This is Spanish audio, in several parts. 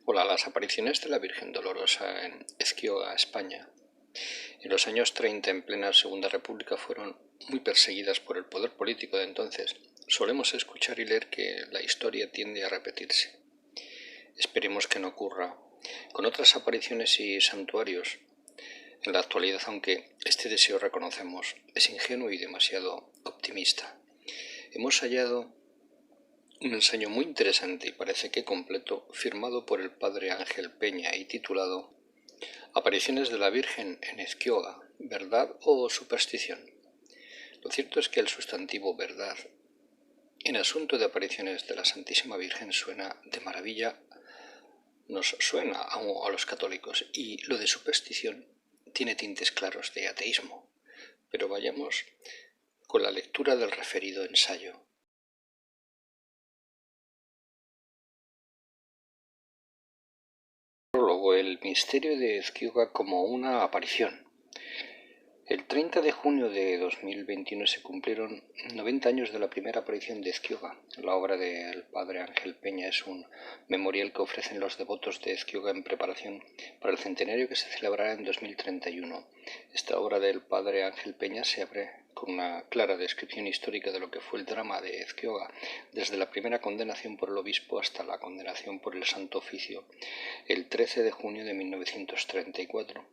Hola, las apariciones de la Virgen Dolorosa en Ezquioga, España, en los años 30, en plena Segunda República, fueron muy perseguidas por el poder político de entonces. Solemos escuchar y leer que la historia tiende a repetirse. Esperemos que no ocurra con otras apariciones y santuarios en la actualidad, aunque este deseo, reconocemos, es ingenuo y demasiado optimista. Hemos hallado un ensayo muy interesante y parece que completo, firmado por el padre Ángel Peña y titulado Apariciones de la Virgen en Ezquioga, ¿verdad o superstición? Lo cierto es que el sustantivo verdad en asunto de apariciones de la Santísima Virgen suena de maravilla, nos suena a los católicos, y lo de superstición tiene tintes claros de ateísmo. Pero vayamos con la lectura del referido ensayo. Prólogo: el misterio de Ezquioga como una aparición. El 30 de junio de 2021 se cumplieron 90 años de la primera aparición de Ezquioga. La obra del padre Ángel Peña es un memorial que ofrecen los devotos de Ezquioga en preparación para el centenario que se celebrará en 2031. Esta obra del padre Ángel Peña se abre con una clara descripción histórica de lo que fue el drama de Ezquioga, desde la primera condenación por el obispo hasta la condenación por el Santo Oficio, el 13 de junio de 1934.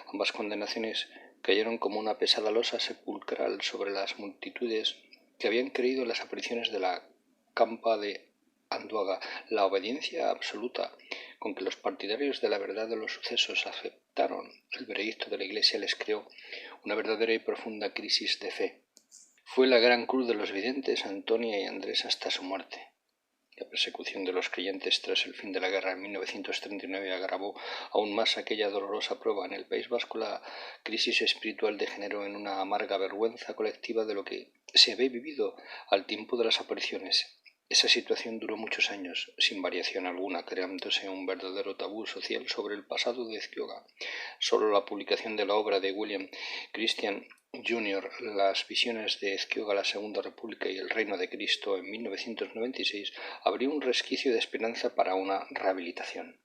Ambas condenaciones cayeron como una pesada losa sepulcral sobre las multitudes que habían creído en las apariciones de la campa de Anduaga. La obediencia absoluta con que los partidarios de la verdad de los sucesos aceptaron el veredicto de la Iglesia les creó una verdadera y profunda crisis de fe. Fue la gran cruz de los videntes Antonia y Andrés hasta su muerte. La persecución de los creyentes tras el fin de la guerra en 1939 agravó aún más aquella dolorosa prueba. En el País Vasco la crisis espiritual degeneró en una amarga vergüenza colectiva de lo que se había vivido al tiempo de las apariciones. Esa situación duró muchos años, sin variación alguna, creándose un verdadero tabú social sobre el pasado de Ezquioga. Solo la publicación de la obra de William Christian Jr., Las visiones de Ezquioga, la Segunda República y el Reino de Cristo, en 1996, abrió un resquicio de esperanza para una rehabilitación.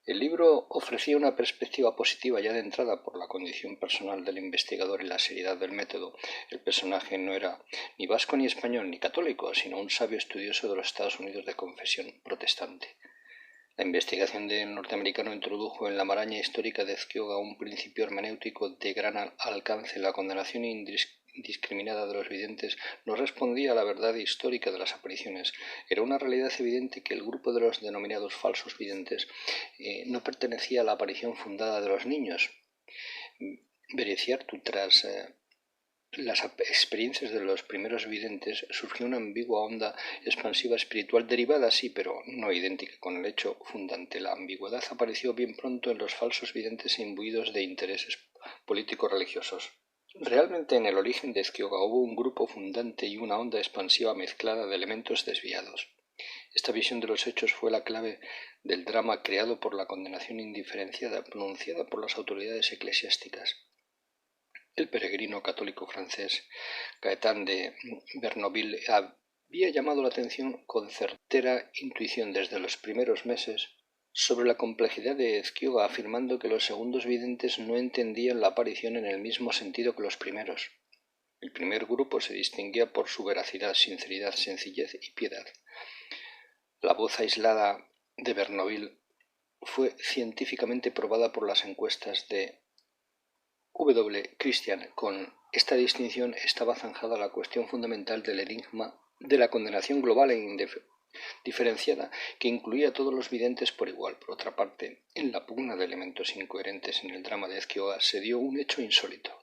El libro ofrecía una perspectiva positiva ya de entrada por la condición personal del investigador y la seriedad del método. El personaje no era ni vasco ni español ni católico, sino un sabio estudioso de los Estados Unidos de confesión protestante. La investigación del norteamericano introdujo en la maraña histórica de Ezquioga un principio hermenéutico de gran alcance. La condenación indiscriminada de los videntes no respondía a la verdad histórica de las apariciones. Era una realidad evidente que el grupo de los denominados falsos videntes no pertenecía a la aparición fundada de los niños. Bereciartu, tras las experiencias de los primeros videntes, surgió una ambigua onda expansiva espiritual derivada, sí, pero no idéntica con el hecho fundante. La ambigüedad apareció bien pronto en los falsos videntes imbuidos de intereses políticos religiosos. Realmente en el origen de Ezquioga hubo un grupo fundante y una onda expansiva mezclada de elementos desviados. Esta visión de los hechos fue la clave del drama creado por la condenación indiferenciada pronunciada por las autoridades eclesiásticas. El peregrino católico francés Gaëtan de Bernoville había llamado la atención con certera intuición desde los primeros meses sobre la complejidad de Ezquioga, afirmando que los segundos videntes no entendían la aparición en el mismo sentido que los primeros. El primer grupo se distinguía por su veracidad, sinceridad, sencillez y piedad. La voz aislada de Bernoville fue científicamente probada por las encuestas de Christian. Con esta distinción estaba zanjada la cuestión fundamental del enigma de la condenación global e diferenciada que incluía a todos los videntes por igual. Por otra parte, en la pugna de elementos incoherentes en el drama de Ezquioga se dio un hecho insólito.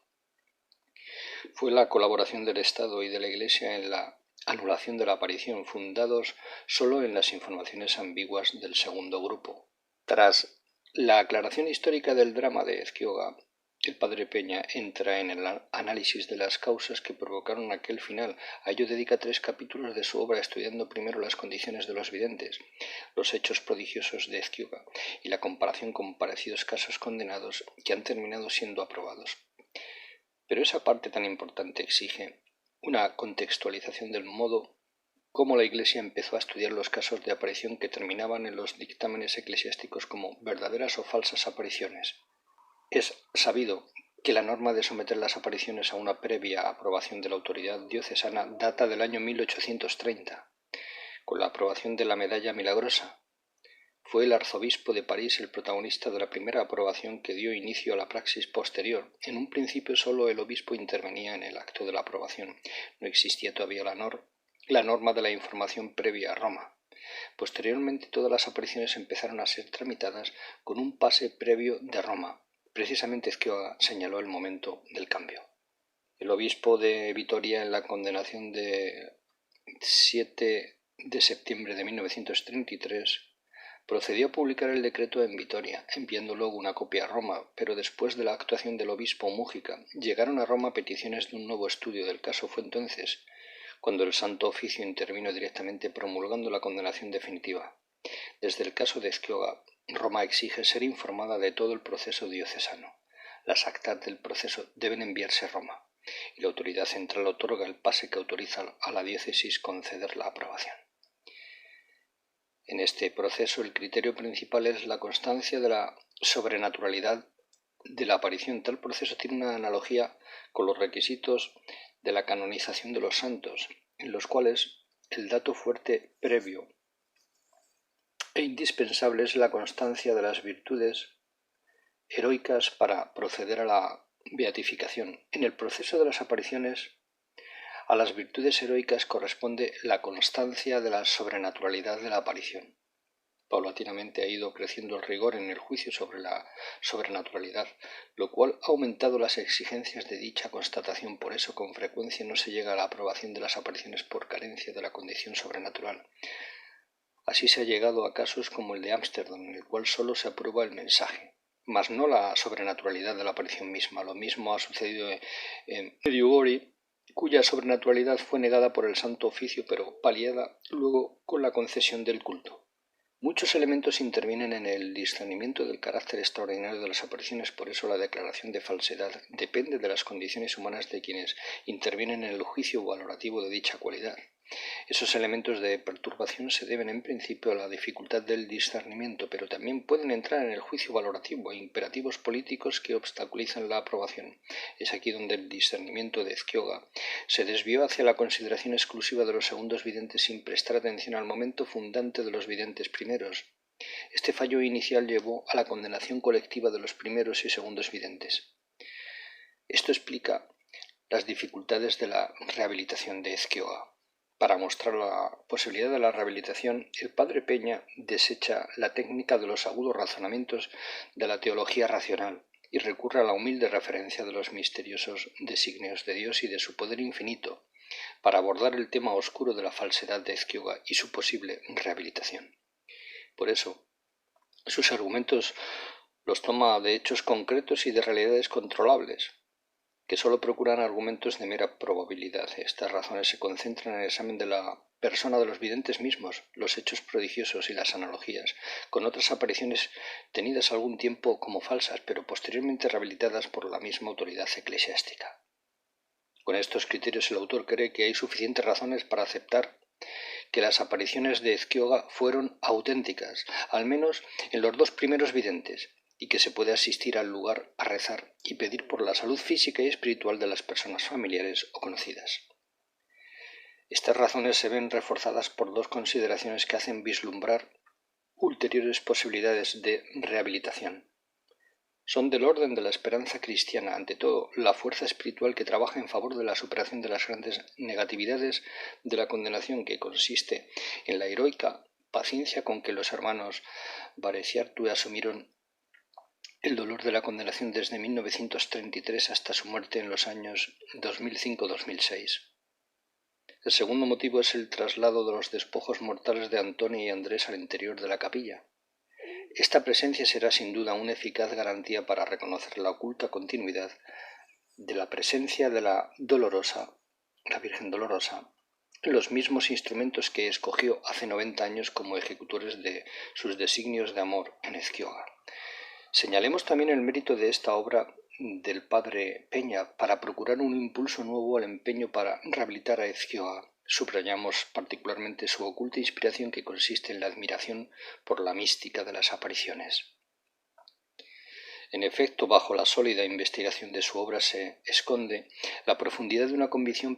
Fue la colaboración del Estado y de la Iglesia en la anulación de la aparición, fundados solo en las informaciones ambiguas del segundo grupo. Tras la aclaración histórica del drama de Ezquioga, el padre Peña entra en el análisis de las causas que provocaron aquel final. A ello dedica 3 capítulos de su obra, estudiando primero las condiciones de los videntes, los hechos prodigiosos de Ezquioga y la comparación con parecidos casos condenados que han terminado siendo aprobados. Pero esa parte tan importante exige una contextualización del modo cómo la Iglesia empezó a estudiar los casos de aparición que terminaban en los dictámenes eclesiásticos como verdaderas o falsas apariciones. Es sabido que la norma de someter las apariciones a una previa aprobación de la autoridad diocesana data del año 1830, con la aprobación de la Medalla Milagrosa. Fue el arzobispo de París el protagonista de la primera aprobación que dio inicio a la praxis posterior. En un principio solo el obispo intervenía en el acto de la aprobación. No existía todavía la norma de la información previa a Roma. Posteriormente todas las apariciones empezaron a ser tramitadas con un pase previo de Roma. Precisamente Ezquioga señaló el momento del cambio. El obispo de Vitoria, en la condenación de 7 de septiembre de 1933, procedió a publicar el decreto en Vitoria, enviando luego una copia a Roma, pero después de la actuación del obispo Mújica, llegaron a Roma peticiones de un nuevo estudio del caso. Fue entonces cuando el Santo Oficio intervino directamente promulgando la condenación definitiva. Desde el caso de Ezquioga, Roma exige ser informada de todo el proceso diocesano. Las actas del proceso deben enviarse a Roma, y la autoridad central otorga el pase que autoriza a la diócesis conceder la aprobación. En este proceso el criterio principal es la constancia de la sobrenaturalidad de la aparición. Tal proceso tiene una analogía con los requisitos de la canonización de los santos, en los cuales el dato fuerte previo e indispensable es la constancia de las virtudes heroicas para proceder a la beatificación. En el proceso de las apariciones, a las virtudes heroicas corresponde la constancia de la sobrenaturalidad de la aparición. Paulatinamente ha ido creciendo el rigor en el juicio sobre la sobrenaturalidad, lo cual ha aumentado las exigencias de dicha constatación. Por eso, con frecuencia no se llega a la aprobación de las apariciones por carencia de la condición sobrenatural. Así se ha llegado a casos como el de Ámsterdam, en el cual solo se aprueba el mensaje, mas no la sobrenaturalidad de la aparición misma. Lo mismo ha sucedido en Medjugorje, cuya sobrenaturalidad fue negada por el Santo Oficio, pero paliada luego con la concesión del culto. Muchos elementos intervienen en el discernimiento del carácter extraordinario de las apariciones, por eso la declaración de falsedad depende de las condiciones humanas de quienes intervienen en el juicio valorativo de dicha cualidad. Esos elementos de perturbación se deben en principio a la dificultad del discernimiento, pero también pueden entrar en el juicio valorativo e imperativos políticos que obstaculizan la aprobación. Es aquí donde el discernimiento de Ezquioga se desvió hacia la consideración exclusiva de los segundos videntes sin prestar atención al momento fundante de los videntes primeros. Este fallo inicial llevó a la condenación colectiva de los primeros y segundos videntes. Esto explica las dificultades de la rehabilitación de Ezquioga. Para mostrar la posibilidad de la rehabilitación, el padre Peña desecha la técnica de los agudos razonamientos de la teología racional y recurre a la humilde referencia de los misteriosos designios de Dios y de su poder infinito para abordar el tema oscuro de la falsedad de Ezquioga y su posible rehabilitación. Por eso, sus argumentos los toma de hechos concretos y de realidades controlables, que solo procuran argumentos de mera probabilidad. Estas razones se concentran en el examen de la persona de los videntes mismos, los hechos prodigiosos y las analogías, con otras apariciones tenidas algún tiempo como falsas, pero posteriormente rehabilitadas por la misma autoridad eclesiástica. Con estos criterios el autor cree que hay suficientes razones para aceptar que las apariciones de Ezquioga fueron auténticas, al menos en los dos primeros videntes, y que se puede asistir al lugar a rezar y pedir por la salud física y espiritual de las personas familiares o conocidas. Estas razones se ven reforzadas por dos consideraciones que hacen vislumbrar ulteriores posibilidades de rehabilitación. Son del orden de la esperanza cristiana, ante todo, la fuerza espiritual que trabaja en favor de la superación de las grandes negatividades de la condenación, que consiste en la heroica paciencia con que los hermanos Bareciartu asumieron el dolor de la condenación desde 1933 hasta su muerte en los años 2005-2006. El segundo motivo es el traslado de los despojos mortales de Antonio y Andrés al interior de la capilla. Esta presencia será sin duda una eficaz garantía para reconocer la oculta continuidad de la presencia de la Virgen Dolorosa, los mismos instrumentos que escogió hace 90 años como ejecutores de sus designios de amor en Ezquioga. Señalemos también el mérito de esta obra del padre Peña para procurar un impulso nuevo al empeño para rehabilitar a Ezquioga. subrayamos particularmente su oculta inspiración, que consiste en la admiración por la mística de las apariciones. En efecto, bajo la sólida investigación de su obra se esconde la profundidad de una convicción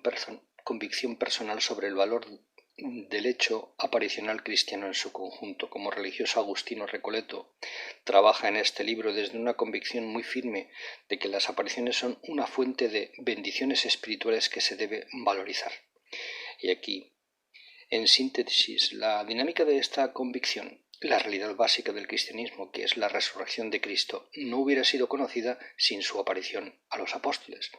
personal sobre el valor del hecho aparicional cristiano en su conjunto. Como religioso agustino Recoleto trabaja en este libro desde una convicción muy firme de que las apariciones son una fuente de bendiciones espirituales que se debe valorizar. Y aquí, en síntesis, la dinámica de esta convicción, la realidad básica del cristianismo, que es la resurrección de Cristo, no hubiera sido conocida sin su aparición a los apóstoles.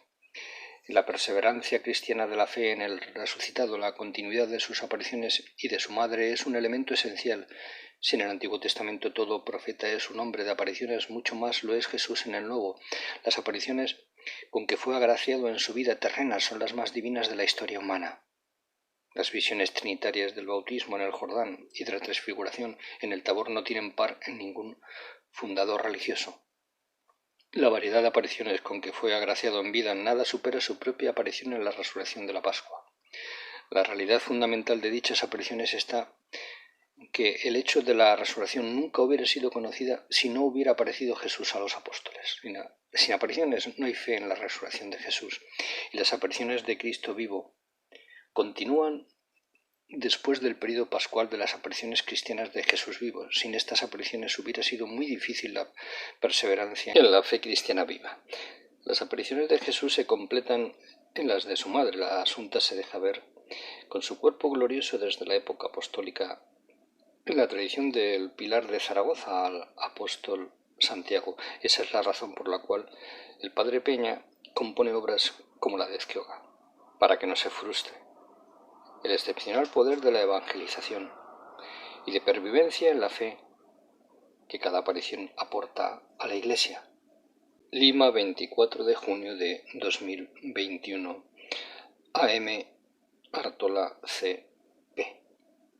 La perseverancia cristiana de la fe en el resucitado, la continuidad de sus apariciones y de su madre es un elemento esencial. Si en el Antiguo Testamento todo profeta es un hombre de apariciones, mucho más lo es Jesús en el Nuevo. Las apariciones con que fue agraciado en su vida terrena son las más divinas de la historia humana. Las visiones trinitarias del bautismo en el Jordán y de la transfiguración en el Tabor no tienen par en ningún fundador religioso. La variedad de apariciones con que fue agraciado en vida nada supera su propia aparición en la resurrección de la Pascua. La realidad fundamental de dichas apariciones está que el hecho de la resurrección nunca hubiera sido conocida si no hubiera aparecido Jesús a los apóstoles. Sin apariciones no hay fe en la resurrección de Jesús, y las apariciones de Cristo vivo continúan después del período pascual de las apariciones cristianas de Jesús vivo. Sin estas apariciones hubiera sido muy difícil la perseverancia en la fe cristiana viva. Las apariciones de Jesús se completan en las de su madre. La Asunta se deja ver con su cuerpo glorioso desde la época apostólica en la tradición del Pilar de Zaragoza al apóstol Santiago. Esa es la razón por la cual el padre Peña compone obras como la de Ezquioga, para que no se frustre. El excepcional poder de la evangelización y de pervivencia en la fe que cada aparición aporta a la Iglesia. Lima, 24 de junio de 2021. AM Artola C.